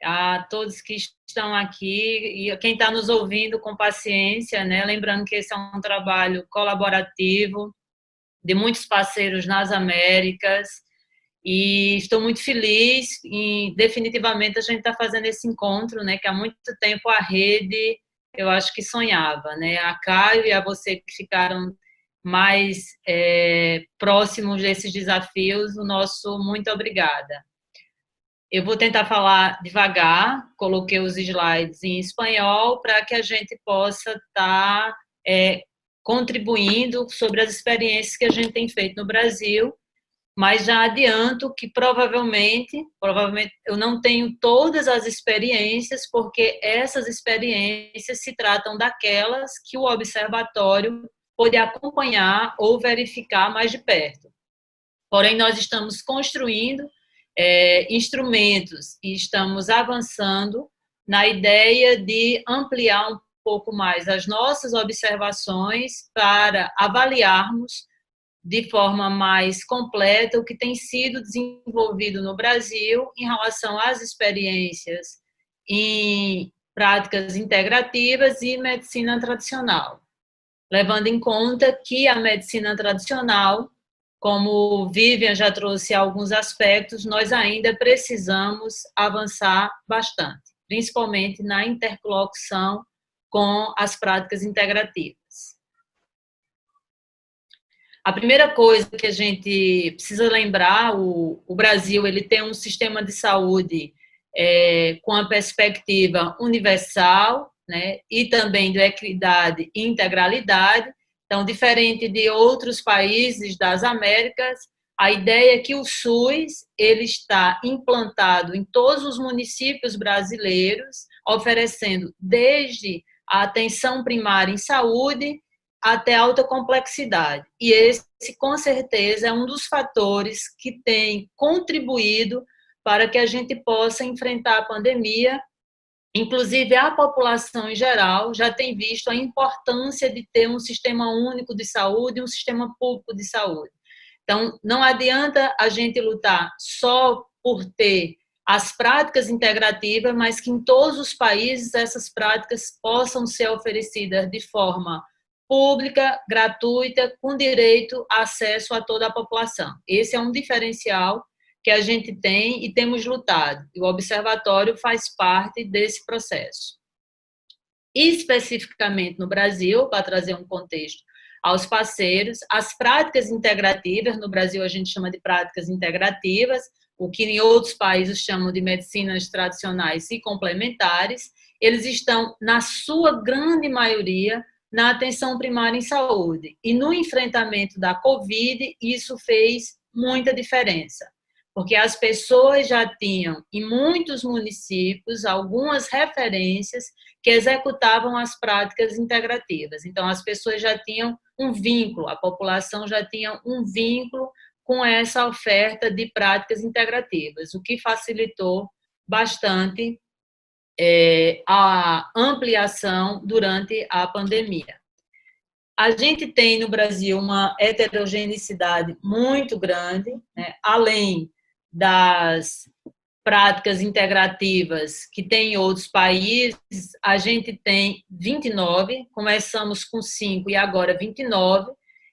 a todos que estão aqui e quem está nos ouvindo com paciência, né? Lembrando que esse é um trabalho colaborativo de muitos parceiros nas Américas e estou muito feliz e definitivamente a gente está fazendo esse encontro, né? Que há muito tempo a rede, eu acho que sonhava, né? A Caio e a você que ficaram mais próximos desses desafios, o nosso muito obrigada. Eu vou tentar falar devagar, coloquei os slides em espanhol para que a gente possa estar contribuindo sobre as experiências que a gente tem feito no Brasil, mas já adianto que provavelmente eu não tenho todas as experiências, porque essas experiências se tratam daquelas que o observatório pode acompanhar ou verificar mais de perto. Porém, nós estamos construindo instrumentos e estamos avançando na ideia de ampliar um pouco mais as nossas observações para avaliarmos de forma mais completa o que tem sido desenvolvido no Brasil em relação às experiências em práticas integrativas e medicina tradicional, levando em conta que a medicina tradicional, como Vivian já trouxe alguns aspectos, nós ainda precisamos avançar bastante, principalmente na interlocução com as práticas integrativas. A primeira coisa que a gente precisa lembrar, o Brasil ele tem um sistema de saúde com a perspectiva universal, né, e também de equidade e integralidade. Então, diferente de outros países das Américas, a ideia é que o SUS ele está implantado em todos os municípios brasileiros, oferecendo desde a atenção primária em saúde até alta complexidade. E esse, com certeza, é um dos fatores que tem contribuído para que a gente possa enfrentar a pandemia. Inclusive, a população em geral já tem visto a importância de ter um sistema único de saúde e um sistema público de saúde. Então, não adianta a gente lutar só por ter as práticas integrativas, mas que em todos os países essas práticas possam ser oferecidas de forma pública, gratuita, com direito a acesso a toda a população. Esse é um diferencial que a gente tem e temos lutado. E o observatório faz parte desse processo. Especificamente no Brasil, para trazer um contexto aos parceiros, as práticas integrativas, no Brasil a gente chama de práticas integrativas, o que em outros países chamam de medicinas tradicionais e complementares, eles estão, na sua grande maioria, na atenção primária em saúde. E no enfrentamento da Covid, isso fez muita diferença, porque as pessoas já tinham, em muitos municípios, algumas referências que executavam as práticas integrativas. Então, as pessoas já tinham um vínculo, a população já tinha um vínculo com essa oferta de práticas integrativas, o que facilitou bastante a ampliação durante a pandemia. A gente tem no Brasil uma heterogeneidade muito grande, né? Além das práticas integrativas que tem em outros países, a gente tem 29, começamos com 5 e agora 29,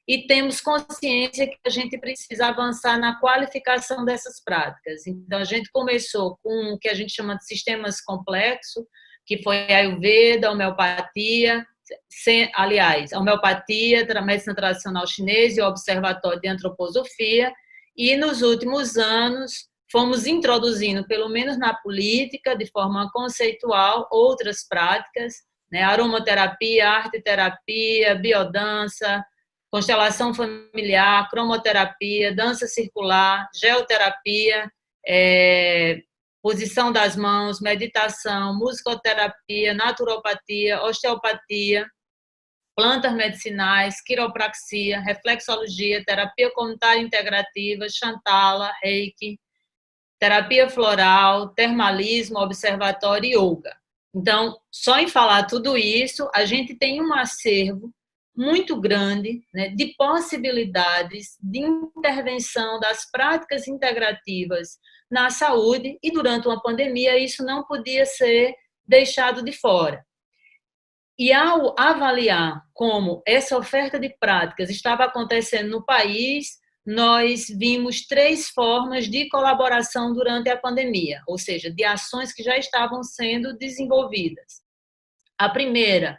e temos consciência que a gente precisa avançar na qualificação dessas práticas. Então, a gente começou com o que a gente chama de sistemas complexos, que foi a Ayurveda, a homeopatia, aliás, a homeopatia, a medicina tradicional chinesa e o observatório de antroposofia, e nos últimos anos fomos introduzindo, pelo menos na política, de forma conceitual, outras práticas, né? Aromaterapia, arte-terapia, biodança, constelação familiar, cromoterapia, dança circular, geoterapia, posição das mãos, meditação, musicoterapia, naturopatia, osteopatia, plantas medicinais, quiropraxia, reflexologia, terapia comunitária integrativa, Shantala, Reiki, terapia floral, termalismo, observatório e yoga. Então, só em falar tudo isso, a gente tem um acervo muito grande, né, de possibilidades de intervenção das práticas integrativas na saúde, e durante uma pandemia isso não podia ser deixado de fora. E ao avaliar como essa oferta de práticas estava acontecendo no país, nós vimos 3 formas de colaboração durante a pandemia, ou seja, de ações que já estavam sendo desenvolvidas. A primeira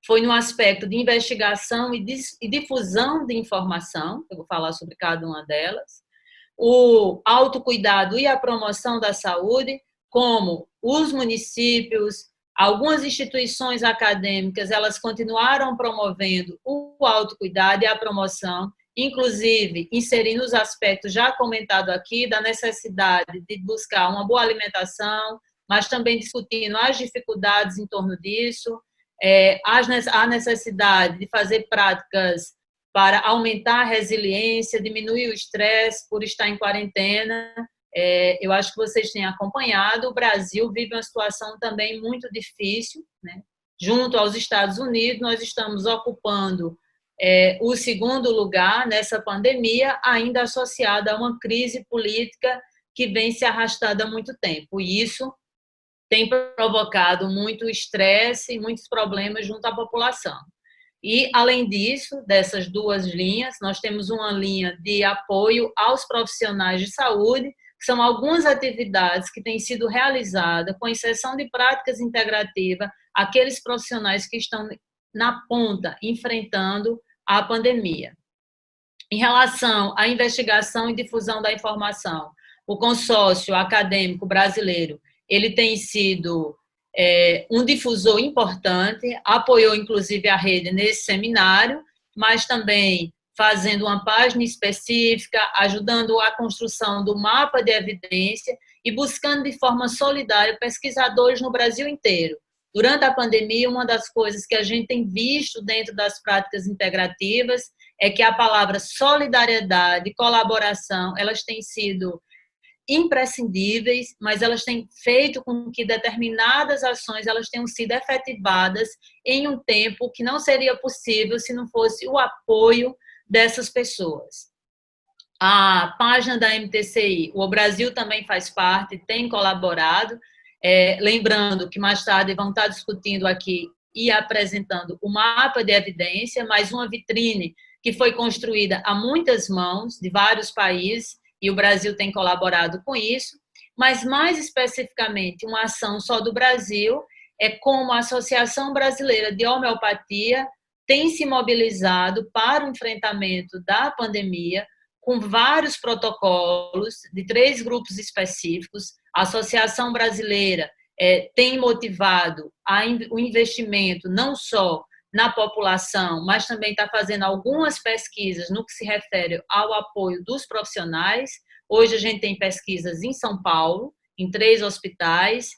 foi no aspecto de investigação e difusão de informação, eu vou falar sobre cada uma delas, o autocuidado e a promoção da saúde, como os municípios, algumas instituições acadêmicas, elas continuaram promovendo o autocuidado e a promoção, inclusive inserindo os aspectos já comentados aqui da necessidade de buscar uma boa alimentação, mas também discutindo as dificuldades em torno disso, a necessidade de fazer práticas para aumentar a resiliência, diminuir o estresse por estar em quarentena. Eu acho que vocês têm acompanhado, o Brasil vive uma situação também muito difícil, né? Junto aos Estados Unidos, nós estamos ocupando o 2º lugar nessa pandemia, ainda associada a uma crise política que vem se arrastando há muito tempo. E isso tem provocado muito estresse e muitos problemas junto à população. E, além disso, dessas 2 linhas, nós temos uma linha de apoio aos profissionais de saúde, que são algumas atividades que têm sido realizadas com inserção de práticas integrativas, aqueles profissionais que estão na ponta, enfrentando a pandemia. Em relação à investigação e difusão da informação, o consórcio acadêmico brasileiro, ele tem sido um difusor importante, apoiou inclusive a rede nesse seminário, mas também fazendo uma página específica, ajudando a construção do mapa de evidência e buscando de forma solidária pesquisadores no Brasil inteiro. Durante a pandemia, uma das coisas que a gente tem visto dentro das práticas integrativas é que a palavra solidariedade e colaboração, elas têm sido imprescindíveis, mas elas têm feito com que determinadas ações elas tenham sido efetivadas em um tempo que não seria possível se não fosse o apoio dessas pessoas. A página da MTCI, o Brasil também faz parte, tem colaborado, lembrando que mais tarde vão estar discutindo aqui e apresentando o mapa de evidência, mais uma vitrine que foi construída a muitas mãos de vários países, e o Brasil tem colaborado com isso, mas mais especificamente uma ação só do Brasil é como a Associação Brasileira de Homeopatia tem se mobilizado para o enfrentamento da pandemia com vários protocolos de 3 grupos específicos. A Associação Brasileira tem motivado o investimento não só na população, mas também está fazendo algumas pesquisas no que se refere ao apoio dos profissionais. Hoje a gente tem pesquisas em São Paulo, em 3 hospitais,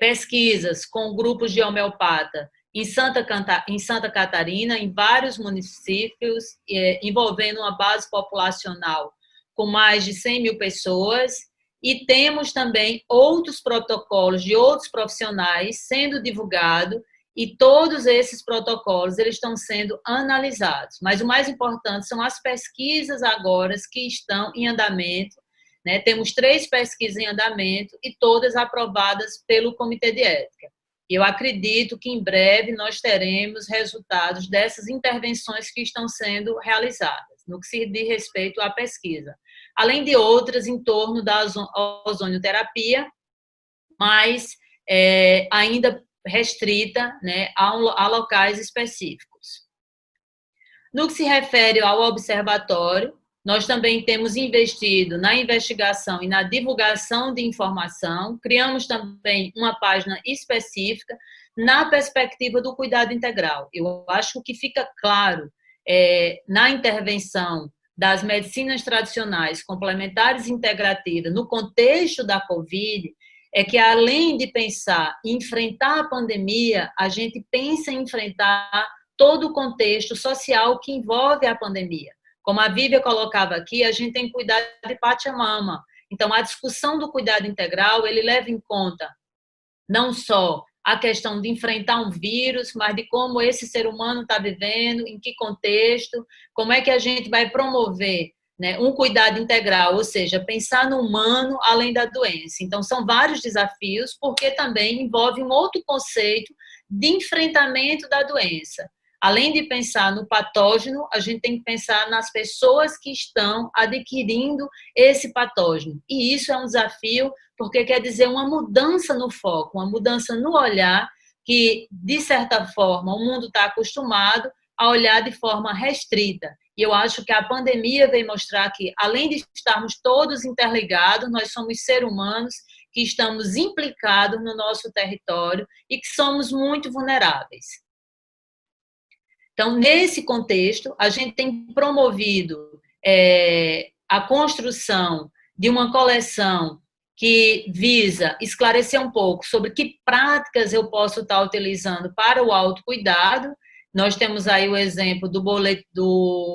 pesquisas com grupos de homeopata em Santa Catarina, em vários municípios, envolvendo uma base populacional com mais de 100 mil pessoas, e temos também outros protocolos de outros profissionais sendo divulgados, e todos esses protocolos eles estão sendo analisados. Mas o mais importante são as pesquisas agora que estão em andamento, né? Temos 3 pesquisas em andamento e todas aprovadas pelo Comitê de Ética. Eu acredito que em breve nós teremos resultados dessas intervenções que estão sendo realizadas, no que se diz respeito à pesquisa. Além de outras em torno da ozonioterapia, mas ainda restrita, né, a locais específicos. No que se refere ao observatório, nós também temos investido na investigação e na divulgação de informação, criamos também uma página específica na perspectiva do cuidado integral. Eu acho que fica claro na intervenção das medicinas tradicionais, complementares e integrativas, no contexto da Covid, é que além de pensar em enfrentar a pandemia, a gente pensa em enfrentar todo o contexto social que envolve a pandemia. Como a Vívia colocava aqui, a gente tem que cuidar de Pachamama. Então, a discussão do cuidado integral, ele leva em conta não só a questão de enfrentar um vírus, mas de como esse ser humano está vivendo, em que contexto, como é que a gente vai promover né, um cuidado integral, ou seja, pensar no humano além da doença. Então, são vários desafios, porque também envolve um outro conceito de enfrentamento da doença. Além de pensar no patógeno, a gente tem que pensar nas pessoas que estão adquirindo esse patógeno. E isso é um desafio, porque quer dizer uma mudança no foco, uma mudança no olhar, que, de certa forma, o mundo está acostumado a olhar de forma restrita. E eu acho que a pandemia veio mostrar que, além de estarmos todos interligados, nós somos seres humanos que estamos implicados no nosso território e que somos muito vulneráveis. Então, nesse contexto, a gente tem promovido a construção de uma coleção que visa esclarecer um pouco sobre que práticas eu posso estar utilizando para o autocuidado. Nós temos aí o exemplo do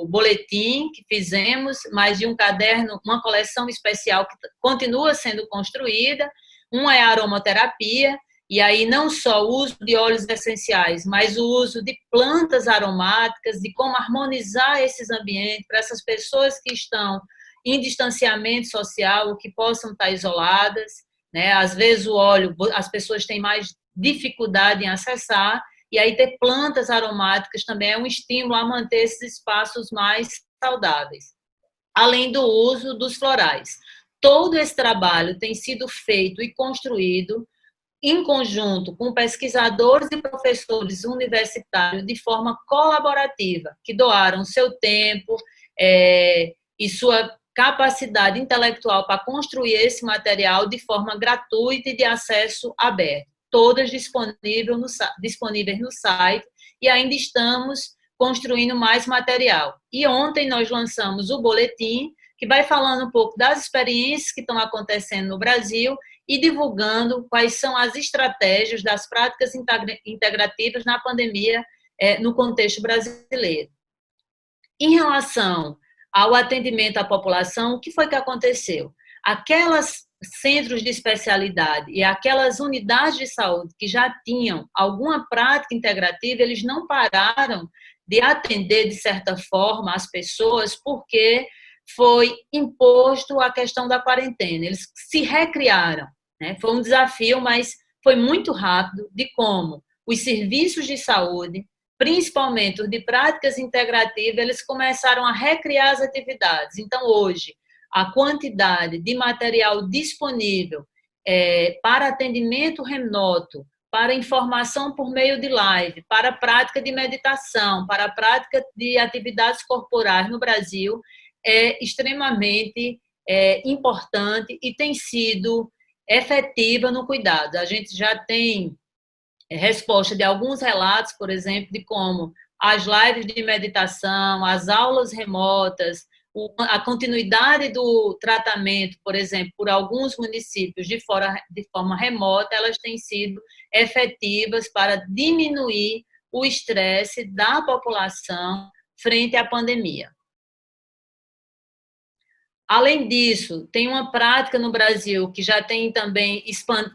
boletim que fizemos, mais de um caderno, uma coleção especial que continua sendo construída. Uma é a aromaterapia, e aí não só o uso de óleos essenciais, mas o uso de plantas aromáticas, de como harmonizar esses ambientes para essas pessoas que estão em distanciamento social, ou que possam estar isoladas, né? Às vezes o óleo, as pessoas têm mais dificuldade em acessar, e aí ter plantas aromáticas também é um estímulo a manter esses espaços mais saudáveis, além do uso dos florais. Todo esse trabalho tem sido feito e construído em conjunto com pesquisadores e professores universitários de forma colaborativa, que doaram seu tempo e sua capacidade intelectual para construir esse material de forma gratuita e de acesso aberto, todas disponíveis no site, e ainda estamos construindo mais material. E ontem nós lançamos o boletim, que vai falando um pouco das experiências que estão acontecendo no Brasil e divulgando quais são as estratégias das práticas integrativas na pandemia no contexto brasileiro. Em relação ao atendimento à população, o que foi que aconteceu? Aquelas centros de especialidade e aquelas unidades de saúde que já tinham alguma prática integrativa, eles não pararam de atender, de certa forma, as pessoas, porque foi imposto a questão da quarentena. Eles se recriaram, né? Foi um desafio, mas foi muito rápido, de como os serviços de saúde, principalmente os de práticas integrativas, eles começaram a recriar as atividades. Então, hoje, a quantidade de material disponível para atendimento remoto, para informação por meio de live, para a prática de meditação, para a prática de atividades corporais no Brasil, é extremamente importante e tem sido efetiva no cuidado. A gente já tem resposta de alguns relatos, por exemplo, de como as lives de meditação, as aulas remotas, a continuidade do tratamento, por exemplo, por alguns municípios de forma remota, elas têm sido efetivas para diminuir o estresse da população frente à pandemia. Além disso, tem uma prática no Brasil que já tem também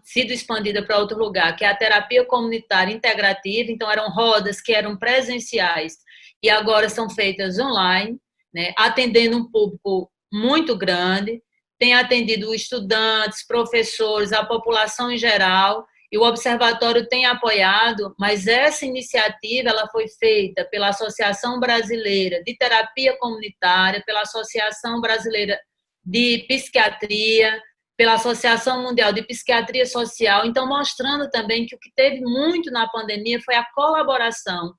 sido expandida para outro lugar, que é a terapia comunitária integrativa. Então, eram rodas que eram presenciais e agora são feitas online, né, atendendo um público muito grande. Tem atendido estudantes, professores, a população em geral, e o Observatório tem apoiado, mas essa iniciativa ela foi feita pela Associação Brasileira de Terapia Comunitária, pela Associação Brasileira de Psiquiatria, pela Associação Mundial de Psiquiatria Social, então mostrando também que o que teve muito na pandemia foi a colaboração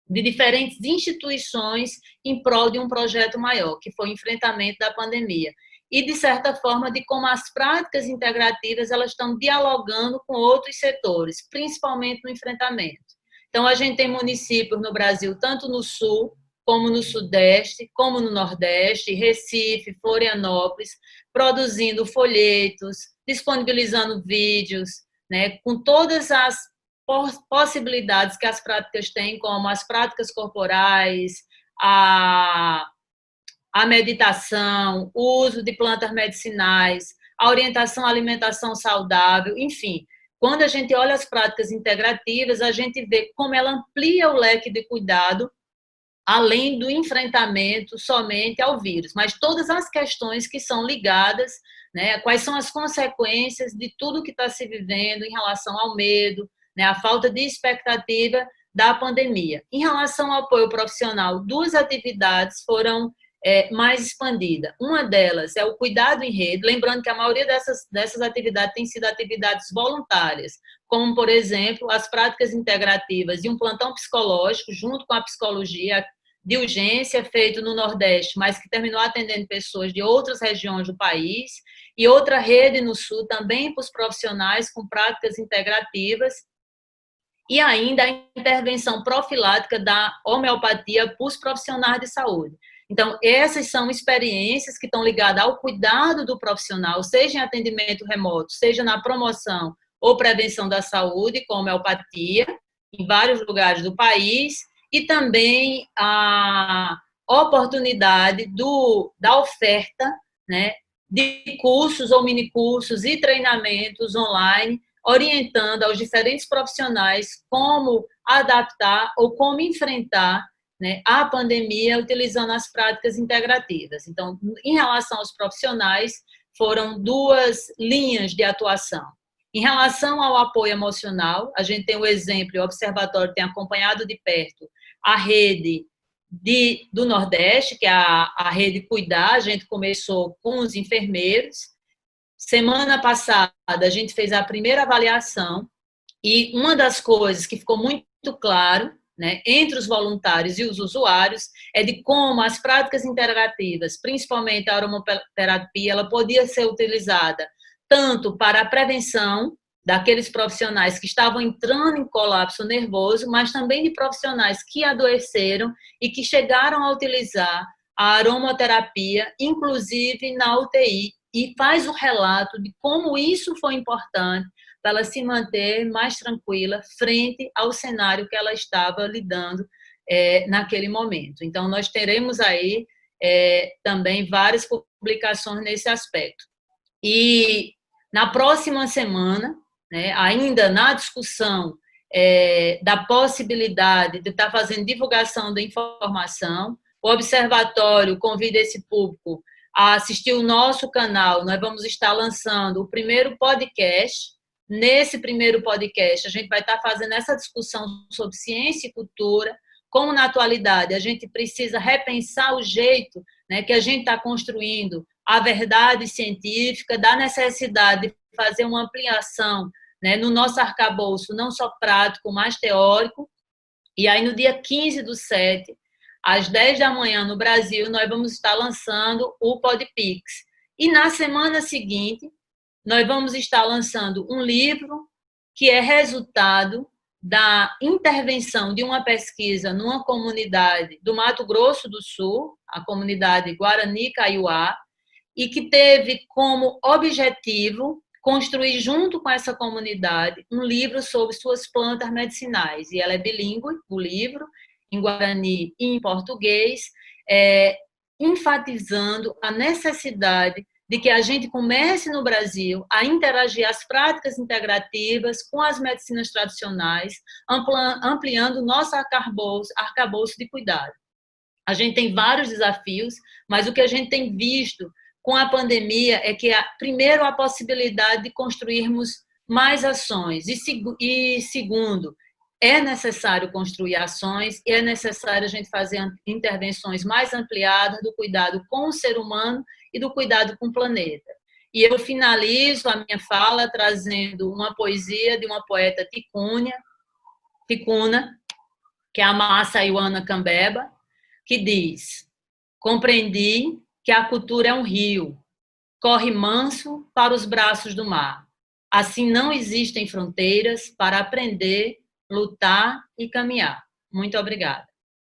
de diferentes instituições em prol de um projeto maior, que foi o enfrentamento da pandemia. E, de certa forma, de como as práticas integrativas elas estão dialogando com outros setores, principalmente no enfrentamento. Então, a gente tem municípios no Brasil, tanto no Sul, como no Sudeste, como no Nordeste, Recife, Florianópolis, produzindo folhetos, disponibilizando vídeos, né, com todas as possibilidades que as práticas têm, como as práticas corporais, a meditação, o uso de plantas medicinais, a orientação à alimentação saudável, enfim. Quando a gente olha as práticas integrativas, a gente vê como ela amplia o leque de cuidado além do enfrentamento somente ao vírus, mas todas as questões que são ligadas, né, quais são as consequências de tudo que está se vivendo em relação ao medo, né, a falta de expectativa da pandemia. Em relação ao apoio profissional, duas atividades foram mais expandidas. Uma delas é o cuidado em rede, lembrando que a maioria dessas atividades tem sido atividades voluntárias, como, por exemplo, as práticas integrativas e um plantão psicológico, junto com a psicologia de urgência, feito no Nordeste, mas que terminou atendendo pessoas de outras regiões do país, e outra rede no Sul, também para os profissionais com práticas integrativas, e ainda a intervenção profilática da homeopatia para os profissionais de saúde. Então, essas são experiências que estão ligadas ao cuidado do profissional, seja em atendimento remoto, seja na promoção ou prevenção da saúde, com homeopatia, em vários lugares do país, e também a oportunidade da oferta, né, de cursos ou minicursos e treinamentos online, orientando aos diferentes profissionais como adaptar ou como enfrentar, né, a pandemia utilizando as práticas integrativas. Então, em relação aos profissionais, foram duas linhas de atuação. Em relação ao apoio emocional, a gente tem o exemplo, o Observatório tem acompanhado de perto a rede do Nordeste, que é a rede Cuidar, a gente começou com os enfermeiros. Semana passada, a gente fez a primeira avaliação e uma das coisas que ficou muito claro, né, entre os voluntários e os usuários, é de como as práticas integrativas, principalmente a aromaterapia, ela podia ser utilizada tanto para a prevenção daqueles profissionais que estavam entrando em colapso nervoso, mas também de profissionais que adoeceram e que chegaram a utilizar a aromaterapia, inclusive na UTI, e faz o relato de como isso foi importante para ela se manter mais tranquila frente ao cenário que ela estava lidando naquele momento. Então, nós teremos aí também várias publicações nesse aspecto. E na próxima semana, né, ainda na discussão da possibilidade de estar fazendo divulgação da informação, o Observatório convida esse público a assistir o nosso canal. Nós vamos estar lançando o primeiro podcast. Nesse primeiro podcast, a gente vai estar fazendo essa discussão sobre ciência e cultura, como na atualidade a gente precisa repensar o jeito, né, que a gente está construindo a verdade científica, da necessidade de fazer uma ampliação, né, no nosso arcabouço, não só prático, mas teórico. E aí, no dia 15/7, às 10 da manhã, no Brasil, nós vamos estar lançando o Podpix. E na semana seguinte, nós vamos estar lançando um livro que é resultado da intervenção de uma pesquisa numa comunidade do Mato Grosso do Sul, a comunidade Guarani Kaiowá, e que teve como objetivo construir junto com essa comunidade um livro sobre suas plantas medicinais. E ela é bilíngue, o livro, em Guarani e em português, enfatizando a necessidade de que a gente comece no Brasil a interagir as práticas integrativas com as medicinas tradicionais, ampliando o nosso arcabouço de cuidado. A gente tem vários desafios, mas o que a gente tem visto com a pandemia é que, primeiro, a possibilidade de construirmos mais ações, e segundo, é necessário construir ações e é necessário a gente fazer intervenções mais ampliadas do cuidado com o ser humano e do cuidado com o planeta. E eu finalizo a minha fala trazendo uma poesia de uma poeta ticuna, que é a Massa Ioana Cambeba, que diz: compreendi que a cultura é um rio, corre manso para os braços do mar. Assim não existem fronteiras para aprender, lutar e caminhar. Muito obrigada.